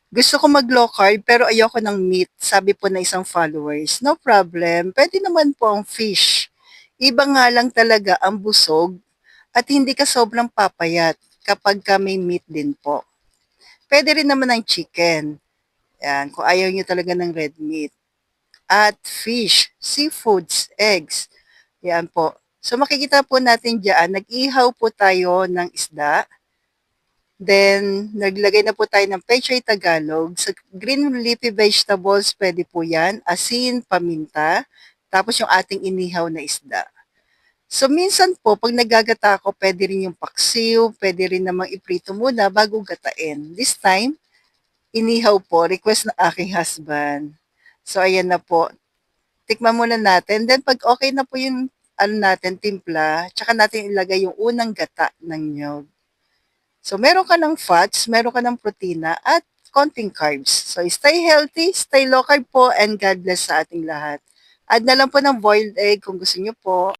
Gusto ko mag-low carb pero ayoko ng meat, sabi po ng isang followers. No problem, puwede naman po ang fish. Iba nga lang talaga ang busog at hindi ka sobrang papayat kapagka may meat din po. Puwede rin naman ang chicken, 'yan, kung ayaw niyo talaga ng red meat. At fish, seafoods, eggs, 'yan po. So makikita po natin diyaan, nag-ihaw po tayo ng isda. Then, naglagay na po tayo ng Pechay Tagalog. Sa green leafy vegetables, pwede po yan. Asin, paminta, tapos yung ating inihaw na isda. So, minsan po, pag nagagata ako, pwede rin yung paksiw, pwede rin namang iprito muna bago gatain. This time, inihaw po, request ng aking husband. So, ayan na po. Tikman muna natin. Then, pag okay na po yung ano natin, timpla, tsaka natin ilagay yung unang gata ng nyog. So, meron ka ng fats, meron ka ng protina, at konting carbs. So, stay healthy, stay low carb po, and God bless sa ating lahat. Add na lang po ng boiled egg kung gusto nyo po.